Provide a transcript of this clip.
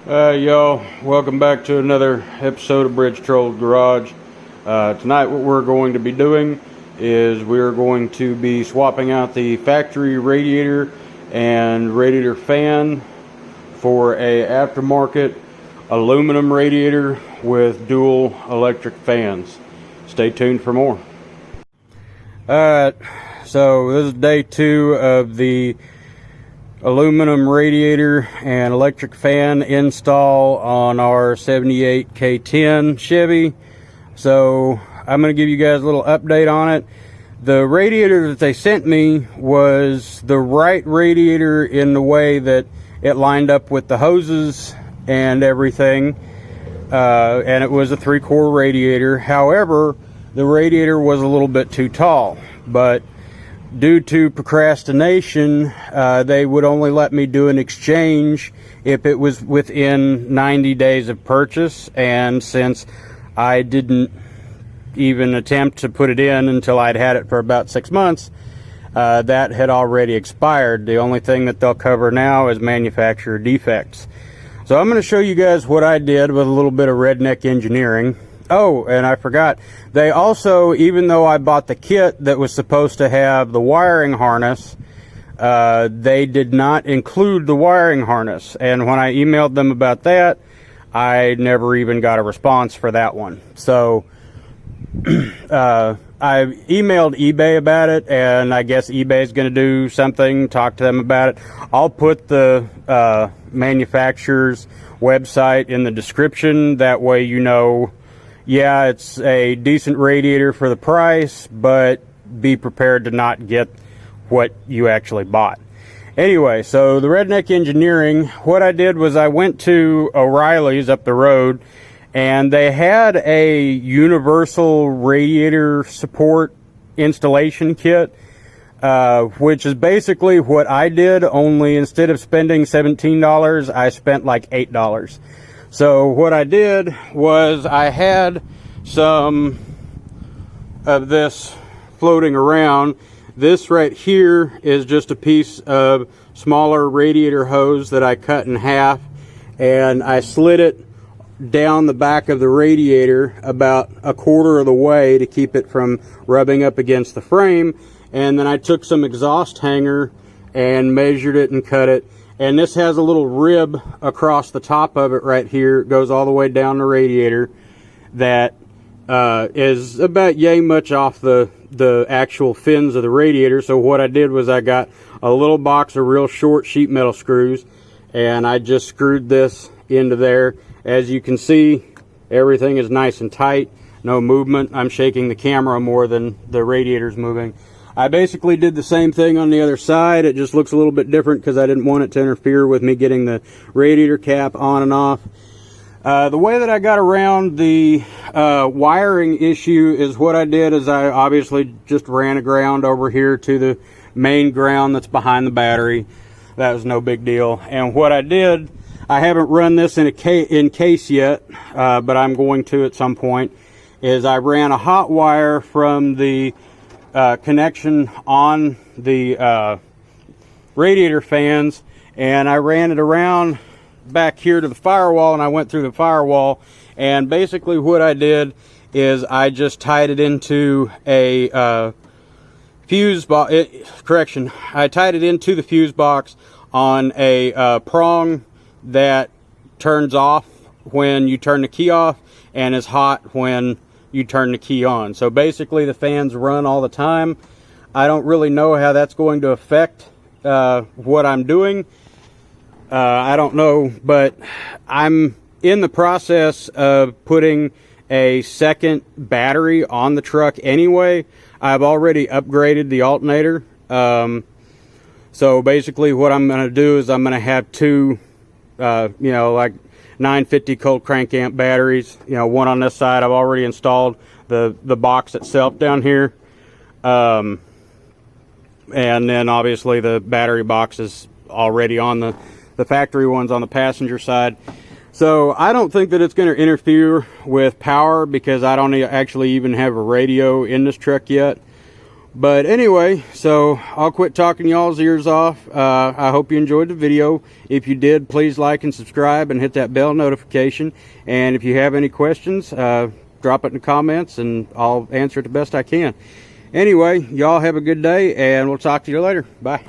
Y'all, welcome back to another episode of Bridge Trolls Garage. Tonight what we're going to be doing is we're going to be swapping out the factory radiator and radiator fan for a aftermarket aluminum radiator with dual electric fans. Stay tuned for more. Alright, so this is day 2 of the aluminum radiator and electric fan install on our 78 k10 Chevy. So I'm going to give you guys a little update on it. The radiator that they sent me was the right radiator in the way that it lined up with the hoses and everything, and it was a 3-core radiator. However, the radiator was a little bit too tall, but due to procrastination, they would only let me do an exchange if it was within 90 days of purchase. And since I didn't even attempt to put it in until I'd had it for about 6 months, that had already expired. The only thing that they'll cover now is manufacturer defects. So I'm going to show you guys what I did with a little bit of redneck engineering. Oh, and I forgot, they also, even though I bought the kit that was supposed to have the wiring harness, they did not include the wiring harness. And when I emailed them about that, I never even got a response for that one. So I emailed eBay about it, and I guess eBay is going to do something, talk to them about it. I'll put the manufacturer's website in the description. That way you know, yeah, it's a decent radiator for the price, but be prepared to not get what you actually bought. Anyway, so the redneck engineering, what I did was I went to O'Reilly's up the road, and they had a universal radiator support installation kit, which is basically what I did, only instead of spending $17, I spent like $8. So what I did was I had some of this floating around. This right here is just a piece of smaller radiator hose that I cut in half, and I slid it down the back of the radiator about a quarter of the way to keep it from rubbing up against the frame. And then I took some exhaust hanger and measured it and cut it. And this has a little rib across the top of it right here. It goes all the way down the radiator. That is about yay much off the actual fins of the radiator. So what I did was I got a little box of real short sheet metal screws, and I just screwed this into there. As you can see, everything is nice and tight. No movement. I'm shaking the camera more than the radiator's moving. I basically did the same thing on the other side. It just looks a little bit different because I didn't want it to interfere with me getting the radiator cap on and off. The way that I got around the wiring issue is what I did is I obviously just ran a ground over here to the main ground that's behind the battery. That was no big deal. And what I did, I haven't run this in case yet, but I'm going to at some point, is I ran a hot wire from the connection on the radiator fans, and I ran it around back here to the firewall, and I went through the firewall. And basically what I did is I just tied it into a fuse box. I tied it into the fuse box on a prong that turns off when you turn the key off and is hot when you turn the key on. So basically the fans run all the time. I don't really know how that's going to affect what I'm doing. I don't know, but I'm in the process of putting a second battery on the truck anyway. I've already upgraded the alternator. So basically what I'm going to do is I'm going to have two, like 950 cold crank amp batteries, one on this side. I've already installed the box itself down here. And then obviously the battery box is already on the factory ones on the passenger side. So I don't think that it's going to interfere with power because I don't actually even have a radio in this truck yet. But anyway, so I'll quit talking y'all's ears off. I hope you enjoyed the video. If you did, please like and subscribe and hit that bell notification. And if you have any questions, drop it in the comments and I'll answer it the best I can. Anyway, y'all have a good day and we'll talk to you later. Bye.